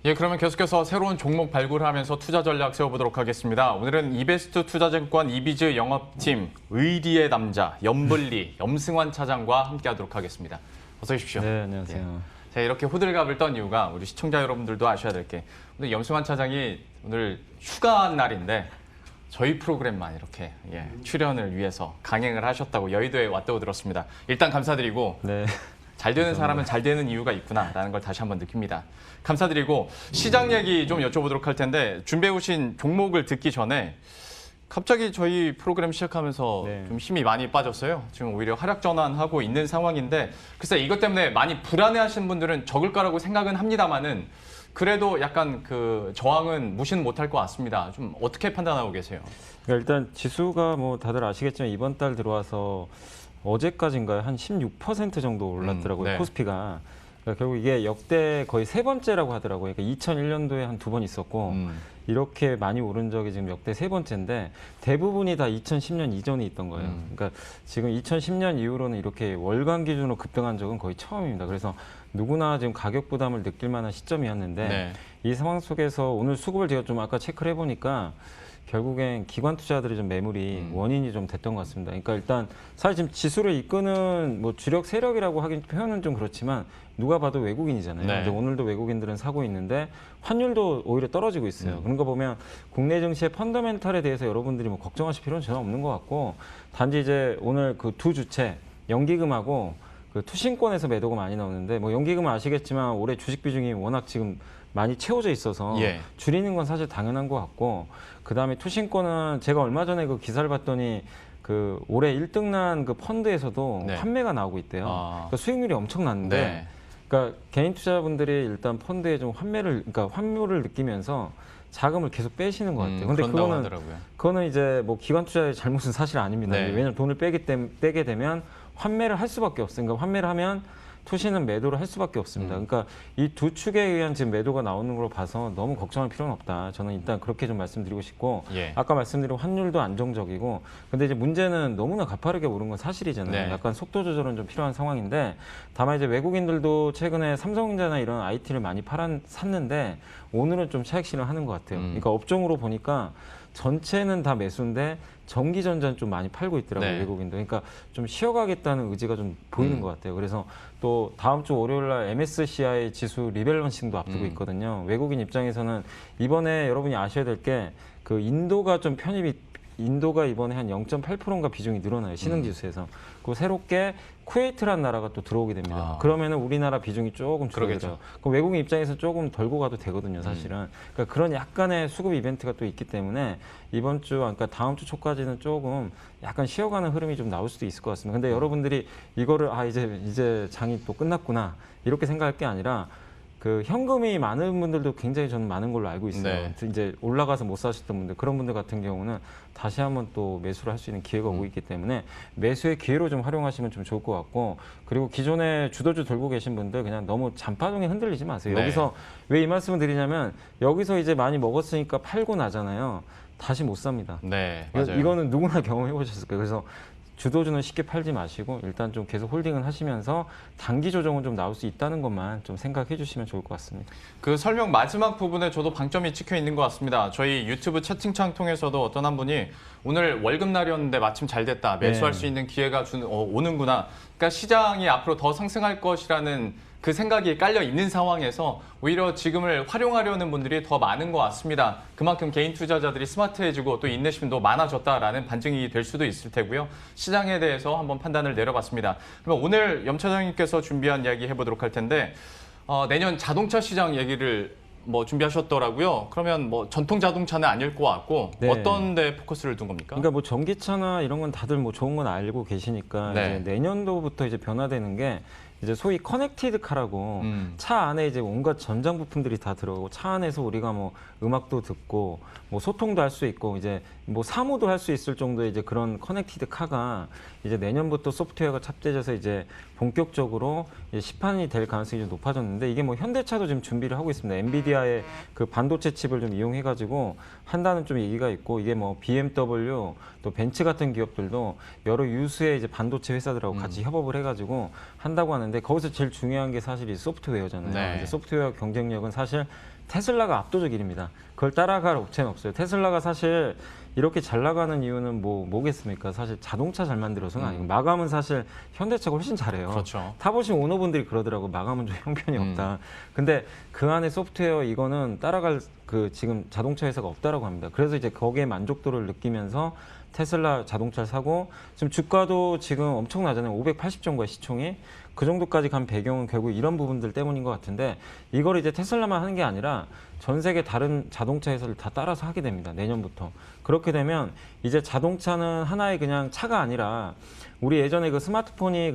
예, 그러면 계속해서 새로운 종목 발굴하면서 투자 전략 세워보도록 하겠습니다. 오늘은 이베스트 투자증권 이비즈 영업팀 의리의 남자 염블리 염승환 차장과 함께하도록 하겠습니다. 어서 오십시오. 네, 안녕하세요. 예. 제가 이렇게 호들갑을 떤 이유가 우리 시청자 여러분들도 아셔야 될 게 오늘 염승환 차장이 오늘 휴가 날인데 저희 프로그램만 이렇게 출연을 위해서 강행을 하셨다고 여의도에 왔다고 들었습니다. 일단 감사드리고 네. 잘 되는 사람은 잘 되는 이유가 있구나라는 걸 다시 한번 느낍니다. 감사드리고 시장 얘기 좀 여쭤보도록 할 텐데 준비해 오신 종목을 듣기 전에 갑자기 저희 프로그램 시작하면서 네. 좀 힘이 많이 빠졌어요. 지금 오히려 하락 전환하고 있는 상황인데 글쎄 이것 때문에 많이 불안해하시는 분들은 적을 거라고 생각은 합니다만은 그래도 약간 그 저항은 무시는 못할 것 같습니다. 좀 어떻게 판단하고 계세요? 그러니까 일단 지수가 뭐 다들 아시겠지만 이번 달 들어와서 어제까지인가요? 한 16% 정도 올랐더라고요. 네. 코스피가. 그러니까 결국 이게 역대 거의 세 번째라고 하더라고요. 그러니까 2001년도에 한 두 번 있었고 이렇게 많이 오른 적이 지금 역대 세 번째인데 대부분이 다 2010년 이전에 있던 거예요. 그러니까 지금 2010년 이후로는 이렇게 월간 기준으로 급등한 적은 거의 처음입니다. 그래서 누구나 지금 가격 부담을 느낄 만한 시점이었는데 네. 이 상황 속에서 오늘 수급을 제가 좀 아까 체크를 해보니까 결국엔 기관 투자들이 좀 매물이 원인이 좀 됐던 것 같습니다. 그러니까 일단 사실 지금 지수를 이끄는 뭐 주력 세력이라고 하긴 표현은 좀 그렇지만 누가 봐도 외국인이잖아요. 네. 근데 오늘도 외국인들은 사고 있는데 환율도 오히려 떨어지고 있어요. 그런 거 보면 국내 증시의 펀더멘탈에 대해서 여러분들이 뭐 걱정하실 필요는 전혀 없는 것 같고 단지 이제 오늘 그 두 주체 연기금하고 그 투신권에서 매도가 많이 나오는데 뭐 연기금은 아시겠지만 올해 주식 비중이 워낙 지금 많이 채워져 있어서 예. 줄이는 건 사실 당연한 것 같고 그다음에 투신권은 제가 얼마 전에 그 기사를 봤더니 그 올해 1등 난 그 펀드에서도 네. 환매가 나오고 있대요. 그러니까 수익률이 엄청났는데 네. 그러니까 개인 투자분들이 일단 펀드에 좀 그러니까 환율을 느끼면서 자금을 계속 빼시는 것 같아요. 근데 그런다고 그거는 하더라고요. 그거는 이제 뭐 기관 투자의 잘못은 사실 아닙니다. 네. 왜냐하면 돈을 빼게 되면 환매를 할 수밖에 없어요. 그러니까 환매를 하면 투신은 매도를 할 수밖에 없습니다. 그러니까 이 두 축에 의한 지금 매도가 나오는 걸로 봐서 너무 걱정할 필요는 없다. 저는 일단 그렇게 좀 말씀드리고 싶고 예. 아까 말씀드린 환율도 안정적이고 근데 이제 문제는 너무나 가파르게 오른 건 사실이잖아요. 네. 약간 속도 조절은 좀 필요한 상황인데 다만 이제 외국인들도 최근에 삼성전자나 이런 IT를 많이 샀는데 오늘은 좀 차익 실현하는 것 같아요. 그러니까 업종으로 보니까 전체는 다 매수인데 전기전자는 좀 많이 팔고 있더라고요. 네. 외국인도. 그러니까 좀 쉬어가겠다는 의지가 좀 보이는 것 같아요. 그래서 또 다음 주 월요일 날 MSCI 지수 리밸런싱도 앞두고 있거든요. 외국인 입장에서는 이번에 여러분이 아셔야 될 게 그 인도가 이번에 한 0.8%인가 비중이 늘어나요. 신흥지수에서. 그리고 새롭게 쿠웨이트라는 나라가 또 들어오게 됩니다. 그러면은 우리나라 비중이 조금 줄어들어요. 그럼 외국인 입장에서 조금 덜고 가도 되거든요, 사실은. 그러니까 그런 약간의 수급 이벤트가 또 있기 때문에 이번 주, 그러니까 다음 주 초까지는 조금 약간 쉬어가는 흐름이 좀 나올 수도 있을 것 같습니다. 근데 여러분들이 이거를 이제 장이 또 끝났구나 이렇게 생각할 게 아니라 그 현금이 많은 분들도 굉장히 저는 많은 걸로 알고 있어요. 네. 이제 올라가서 못 사셨던 분들 그런 분들 같은 경우는 다시 한번 또 매수를 할 수 있는 기회가 오고 있기 때문에 매수의 기회로 좀 활용하시면 좀 좋을 것 같고 그리고 기존에 주도주 들고 계신 분들 그냥 너무 잔파동에 흔들리지 마세요. 네. 여기서 왜 이 말씀을 드리냐면 여기서 이제 많이 먹었으니까 팔고 나잖아요. 다시 못 삽니다. 네, 맞아요. 이거는 누구나 경험해 보셨을 거예요. 그래서 주도주는 쉽게 팔지 마시고 일단 좀 계속 홀딩을 하시면서 단기 조정은 좀 나올 수 있다는 것만 좀 생각해 주시면 좋을 것 같습니다. 그 설명 마지막 부분에 저도 방점이 찍혀 있는 것 같습니다. 저희 유튜브 채팅창 통해서도 어떤 한 분이 오늘 월급날이었는데 마침 잘 됐다. 매수할 네. 수 있는 기회가 오는구나. 그러니까 시장이 앞으로 더 상승할 것이라는 그 생각이 깔려 있는 상황에서 오히려 지금을 활용하려는 분들이 더 많은 것 같습니다. 그만큼 개인 투자자들이 스마트해지고 또 인내심도 많아졌다라는 반증이 될 수도 있을 테고요. 시장에 대해서 한번 판단을 내려봤습니다. 그러면 오늘 염 차장님께서 준비한 이야기 해보도록 할 텐데 내년 자동차 시장 얘기를 뭐 준비하셨더라고요. 그러면 뭐 전통 자동차는 아닐 것 같고 네. 어떤 데 포커스를 둔 겁니까? 그러니까 뭐 전기차나 이런 건 다들 뭐 좋은 건 알고 계시니까 네. 이제 내년도부터 이제 변화되는 게 이제 소위 커넥티드 카라고 차 안에 이제 온갖 전장 부품들이 다 들어가고 차 안에서 우리가 뭐 음악도 듣고 뭐 소통도 할 수 있고 이제 뭐 사무도 할 수 있을 정도의 이제 그런 커넥티드 카가 이제 내년부터 소프트웨어가 탑재돼서 이제 본격적으로 이제 시판이 될 가능성이 좀 높아졌는데 이게 뭐 현대차도 지금 준비를 하고 있습니다. 엔비디아의 그 반도체 칩을 좀 이용해가지고 한다는 좀 얘기가 있고 이게 뭐 BMW 또 벤츠 같은 기업들도 여러 유수의 이제 반도체 회사들하고 같이 협업을 해가지고 한다고 하는데. 중요한데 거기서 제일 중요한 게 사실 이 소프트웨어잖아요. 네. 이제 소프트웨어 경쟁력은 사실 테슬라가 압도적 1위입니다. 그걸 따라갈 업체는 없어요. 테슬라가 사실 이렇게 잘 나가는 이유는 뭐겠습니까? 사실 자동차 잘 만들어서는 아니고 마감은 사실 현대차가 훨씬 잘해요. 그렇죠. 타보신 오너분들이 그러더라고. 마감은 좀 형편이 없다. 근데 그 안에 소프트웨어 이거는 따라갈 지금 자동차 회사가 없다라고 합니다. 그래서 이제 거기에 만족도를 느끼면서 테슬라 자동차를 사고 지금 주가도 지금 엄청나잖아요. 580 정도의 시총이. 그 정도까지 간 배경은 결국 이런 부분들 때문인 것 같은데 이걸 이제 테슬라만 하는 게 아니라 전 세계 다른 자동차 회사를 다 따라서 하게 됩니다. 내년부터. 그렇게 되면 이제 자동차는 하나의 그냥 차가 아니라 우리 예전에 그 스마트폰이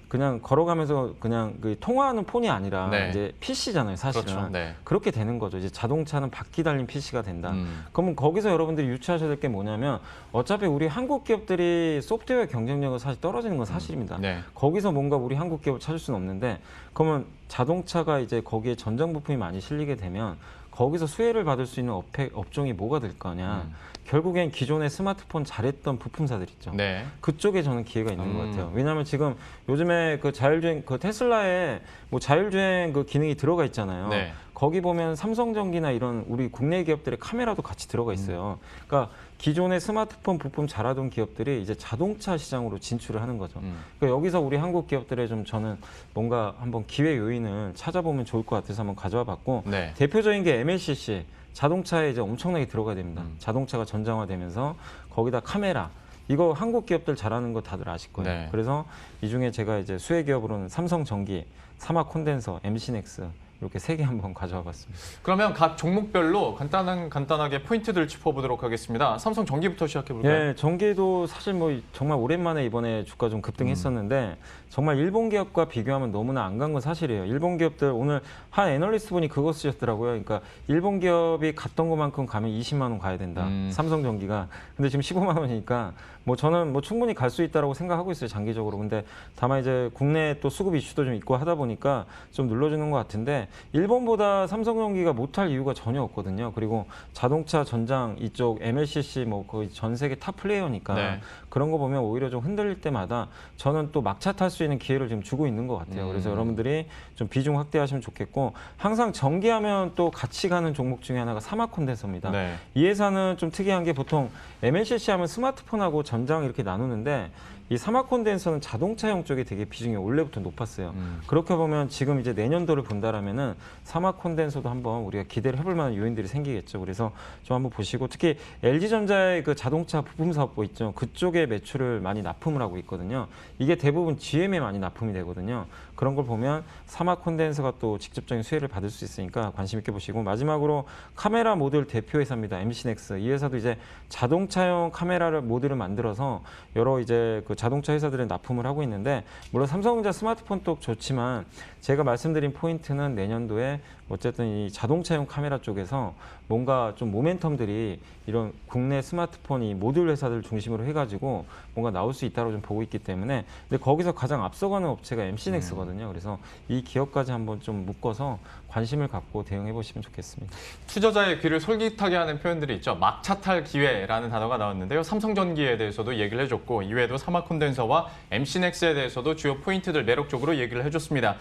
그냥 걸어가면서 그냥 그 통화하는 폰이 아니라 네. 이제 PC잖아요, 사실은. 그렇죠. 네. 그렇게 되는 거죠. 이제 자동차는 바퀴 달린 PC가 된다. 그러면 거기서 여러분들이 유추하셔야 될 게 뭐냐면 어차피 우리 한국 기업들이 소프트웨어 경쟁력은 사실 떨어지는 건 사실입니다. 네. 거기서 뭔가 우리 한국 기업을 찾을 수는 없는데 그러면 자동차가 이제 거기에 전장 부품이 많이 실리게 되면 거기서 수혜를 받을 수 있는 업종이 뭐가 될 거냐. 결국엔 기존의 스마트폰 잘했던 부품사들 있죠. 네. 그쪽에 저는 기회가 있는 것 같아요. 왜냐하면 지금 요즘에 그 자율주행, 그 테슬라에 뭐 자율주행 그 기능이 들어가 있잖아요. 네. 거기 보면 삼성전기나 이런 우리 국내 기업들의 카메라도 같이 들어가 있어요. 그러니까 기존의 스마트폰 부품 잘하던 기업들이 이제 자동차 시장으로 진출을 하는 거죠. 그러니까 여기서 우리 한국 기업들의 좀 저는 뭔가 한번 기회 요인을 찾아보면 좋을 것 같아서 한번 가져와 봤고 네. 대표적인 게 MLCC. 자동차에 이제 엄청나게 들어가야 됩니다. 자동차가 전장화되면서 거기다 카메라. 이거 한국 기업들 잘하는 거 다들 아실 거예요. 네. 그래서 이 중에 제가 이제 수혜 기업으로는 삼성전기, 사마콘덴서, MC넥스 이렇게 3개 한번 가져와 봤습니다. 그러면 각 종목별로 간단하게 포인트들 짚어보도록 하겠습니다. 삼성 전기부터 시작해볼까요? 예, 전기도 사실 뭐 정말 오랜만에 이번에 주가 좀 급등했었는데 정말 일본 기업과 비교하면 너무나 안 간 건 사실이에요. 일본 기업들 오늘 한 애널리스트 분이 그거 쓰셨더라고요. 그러니까 일본 기업이 갔던 것만큼 가면 20만 원 가야 된다. 삼성전기가. 근데 지금 15만 원이니까 뭐 저는 뭐 충분히 갈 수 있다라고 생각하고 있어요. 장기적으로. 근데 다만 이제 국내 또 수급 이슈도 좀 있고 하다 보니까 좀 눌러주는 것 같은데 일본보다 삼성전기가 못할 이유가 전혀 없거든요. 그리고 자동차 전장 이쪽 MLCC 뭐 거의 전 세계 탑 플레이어니까 네. 그런 거 보면 오히려 좀 흔들릴 때마다 저는 또 막차 탈 수 있는 기회를 지금 주고 있는 것 같아요. 그래서 여러분들이 좀 비중 확대하시면 좋겠고 항상 전기하면 또 같이 가는 종목 중에 하나가 사마콘덴서입니다. 네. 이 회사는 좀 특이한 게 보통 MLCC 하면 스마트폰하고 전장 이렇게 나누는데 이 사마콘덴서는 자동차용 쪽에 되게 비중이 원래부터 높았어요. 그렇게 보면 지금 이제 내년도를 본다라면은 사마콘덴서도 한번 우리가 기대를 해볼 만한 요인들이 생기겠죠. 그래서 좀 한번 보시고 특히 LG전자의 그 자동차 부품 사업부 있죠. 그쪽에 매출을 많이 납품을 하고 있거든요. 이게 대부분 GM에 많이 납품이 되거든요. 그런 걸 보면 사마콘덴서가 또 직접적인 수혜를 받을 수 있으니까 관심 있게 보시고 마지막으로 카메라 모듈 대표 회사입니다. MC넥스. 이 회사도 이제 자동차용 카메라를 모듈을 만들어서 여러 이제 그 자동차 회사들에 납품을 하고 있는데 물론 삼성전자 스마트폰 도 좋지만 제가 말씀드린 포인트는 내년도에 어쨌든 이 자동차용 카메라 쪽에서 뭔가 좀 모멘텀들이 이런 국내 스마트폰이 모듈 회사들 중심으로 해가지고 뭔가 나올 수 있다고 좀 보고 있기 때문에 근데 거기서 가장 앞서가는 업체가 MC넥스거든요. 그래서 이 기업까지 한번 좀 묶어서 관심을 갖고 대응해 보시면 좋겠습니다. 투자자의 귀를 솔깃하게 하는 표현들이 있죠. 막차 탈 기회라는 단어가 나왔는데요. 삼성전기에 대해서도 얘기를 해줬고 이외에도 사마콘덴서와 MC넥스에 대해서도 주요 포인트들 매력적으로 얘기를 해줬습니다.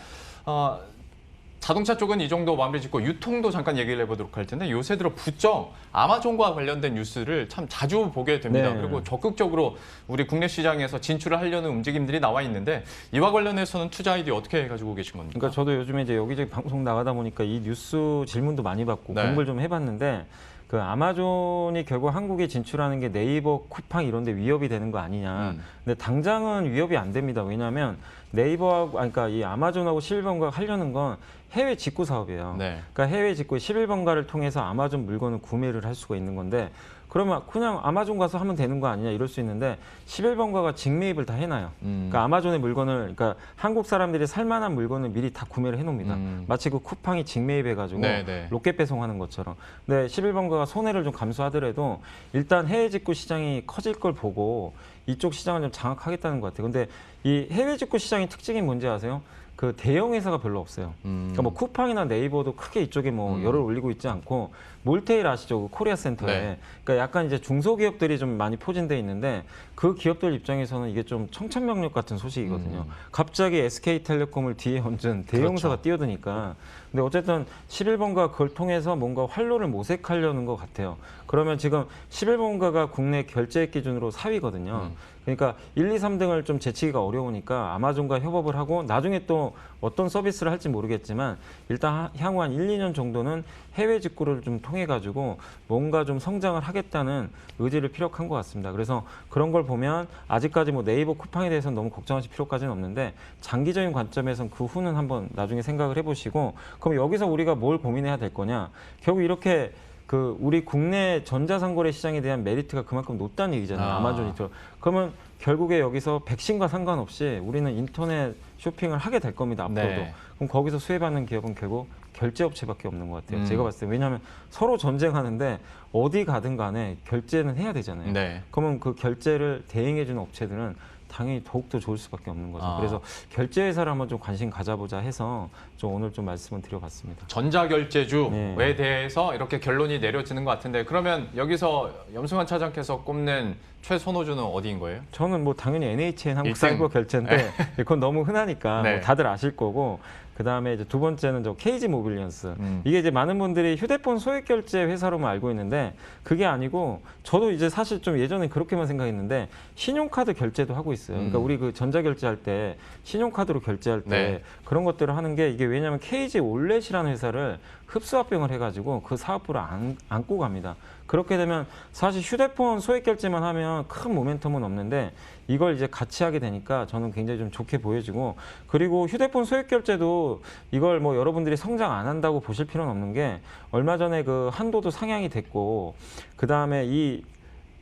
자동차 쪽은 이 정도 마무리 짓고 유통도 잠깐 얘기를 해보도록 할 텐데 요새 들어 부쩍 아마존과 관련된 뉴스를 참 자주 보게 됩니다. 네. 그리고 적극적으로 우리 국내 시장에서 진출을 하려는 움직임들이 나와 있는데 이와 관련해서는 투자 아이디어 어떻게 가지고 계신 겁니까? 그러니까 저도 요즘에 이제 여기저기 방송 나가다 보니까 이 뉴스 질문도 많이 받고 네. 공부를 좀 해봤는데 그 아마존이 결국 한국에 진출하는 게 네이버, 쿠팡 이런 데 위협이 되는 거 아니냐. 근데 당장은 위협이 안 됩니다. 왜냐하면 네이버하고, 그러니까 이 아마존하고 11번가가 하려는 건 해외 직구 사업이에요. 네. 그러니까 해외 직구 11번가를 통해서 아마존 물건을 구매를 할 수가 있는 건데 그러면 그냥 아마존 가서 하면 되는 거 아니냐 이럴 수 있는데 11번가가 직매입을 다 해놔요. 그러니까 아마존의 물건을 그러니까 한국 사람들이 살만한 물건을 미리 다 구매를 해놓습니다. 마치 그 쿠팡이 직매입해가지고 네. 로켓 배송하는 것처럼. 근데 11번가가 손해를 좀 감수하더라도 일단 해외 직구 시장이 커질 걸 보고 이쪽 시장을 좀 장악하겠다는 것 같아요. 근데 이 해외 직구 시장의 특징이 뭔지 아세요? 그 대형 회사가 별로 없어요. 그러니까 뭐 쿠팡이나 네이버도 크게 이쪽에 뭐 열을 올리고 있지 않고 몰테일 아시죠? 그 코리아 센터에. 네. 그러니까 약간 이제 중소기업들이 좀 많이 포진돼 있는데 그 기업들 입장에서는 이게 좀 청천벽력 같은 소식이거든요. 갑자기 SK텔레콤을 뒤에 얹은 대형사가 그렇죠. 뛰어드니까. 근데 어쨌든 11번가 그걸 통해서 뭔가 활로를 모색하려는 것 같아요. 그러면 지금 11번가가 국내 결제액 기준으로 4위거든요. 그러니까 1, 2, 3등을 좀 제치기가 어려우니까 아마존과 협업을 하고 나중에 또 어떤 서비스를 할지 모르겠지만 일단 향후 한 1, 2년 정도는 해외 직구를 좀 통해 가지고 뭔가 좀 성장을 하겠다는 의지를 피력한 것 같습니다. 그래서 그런 걸 보면 아직까지 뭐 네이버 쿠팡에 대해서는 너무 걱정하실 필요까지는 없는데 장기적인 관점에서는 그 후는 한번 나중에 생각을 해보시고 그럼 여기서 우리가 뭘 고민해야 될 거냐? 결국 이렇게 그 우리 국내 전자상거래 시장에 대한 메리트가 그만큼 높다는 얘기잖아요. 아마존이. 그러면 결국에 여기서 백신과 상관없이 우리는 인터넷 쇼핑을 하게 될 겁니다. 앞으로도. 네. 그럼 거기서 수혜받는 기업은 결국 결제업체밖에 없는 것 같아요. 제가 봤을 때. 왜냐하면 서로 전쟁하는데 어디 가든 간에 결제는 해야 되잖아요. 네. 그러면 그 결제를 대행해주는 업체들은 당연히 더욱더 좋을 수밖에 없는 거죠. 그래서 결제 회사를 한번 좀 관심 가져보자 해서 좀 오늘 좀 말씀을 드려봤습니다. 전자결제주에 네. 대해서 이렇게 결론이 내려지는 것 같은데 그러면 여기서 염승환 차장께서 꼽는 최선호주는 어디인 거예요? 저는 뭐 당연히 NHN 일등. 한국사이버결제인데 그건 너무 흔하니까 네. 뭐 다들 아실 거고 그다음에 이제 두 번째는 저 KG 모빌리언스. 이게 이제 많은 분들이 휴대폰 소액 결제 회사로만 알고 있는데 그게 아니고 저도 이제 사실 좀 예전에 그렇게만 생각했는데 신용카드 결제도 하고 있어요. 그러니까 우리 그 전자결제할 때 신용카드로 결제할 때 네. 그런 것들을 하는 게 이게 왜냐하면 KG 올렛이라는 회사를 흡수합병을 해가지고 그 사업부를 안고 갑니다. 그렇게 되면 사실 휴대폰 소액 결제만 하면 큰 모멘텀은 없는데 이걸 이제 같이 하게 되니까 저는 굉장히 좀 좋게 보여지고 그리고 휴대폰 소액 결제도 이걸 뭐 여러분들이 성장 안 한다고 보실 필요는 없는 게 얼마 전에 그 한도도 상향이 됐고 그 다음에 이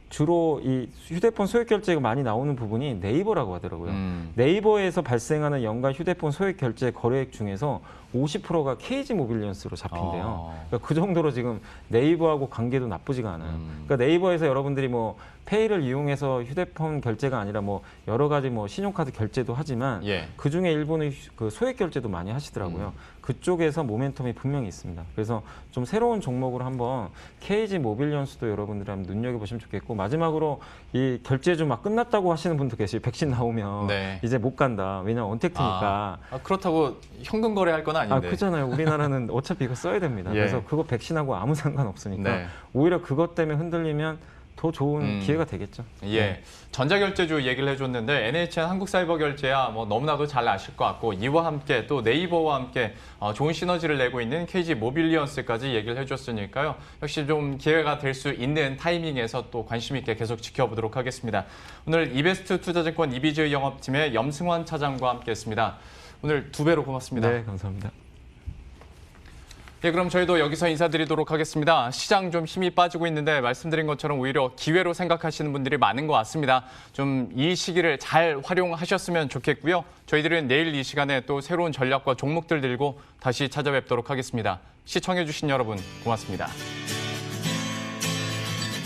주로 이 휴대폰 소액 결제가 많이 나오는 부분이 네이버라고 하더라고요. 네이버에서 발생하는 연간 휴대폰 소액 결제 거래액 중에서 50%가 KG 모빌리언스로 잡힌대요. 그러니까 그 정도로 지금 네이버하고 관계도 나쁘지가 않아요. 그러니까 네이버에서 여러분들이 뭐 페이를 이용해서 휴대폰 결제가 아니라 뭐 여러 가지 뭐 신용카드 결제도 하지만 예. 그 중에 일부는 그 소액 결제도 많이 하시더라고요. 그쪽에서 모멘텀이 분명히 있습니다. 그래서 좀 새로운 종목으로 한번 KG 모빌리언스도 여러분들이 한번 눈여겨보시면 좋겠고 마지막으로 이 결제주 막 끝났다고 하시는 분도 계시고 백신 나오면 네. 이제 못 간다. 왜냐면 언택트니까. 그렇다고 현금 거래할 건 아닌데. 그렇잖아요. 우리나라는 어차피 이거 써야 됩니다. 예. 그래서 그거 백신하고 아무 상관없으니까 네. 오히려 그것 때문에 흔들리면 더 좋은 기회가 되겠죠. 예, 전자결제주 얘기를 해줬는데 NHN 한국사이버결제야 뭐 너무나도 잘 아실 것 같고 이와 함께 또 네이버와 함께 좋은 시너지를 내고 있는 KG 모빌리언스까지 얘기를 해줬으니까요. 역시 좀 기회가 될 수 있는 타이밍에서 또 관심 있게 계속 지켜보도록 하겠습니다. 오늘 이베스트 투자증권 이비즈 영업팀의 염승환 차장과 함께했습니다. 오늘 2배로 고맙습니다. 네, 감사합니다. 예, 그럼 저희도 여기서 인사드리도록 하겠습니다. 시장 좀 힘이 빠지고 있는데 말씀드린 것처럼 오히려 기회로 생각하시는 분들이 많은 것 같습니다. 좀 이 시기를 잘 활용하셨으면 좋겠고요. 저희들은 내일 이 시간에 또 새로운 전략과 종목들 들고 다시 찾아뵙도록 하겠습니다. 시청해주신 여러분 고맙습니다.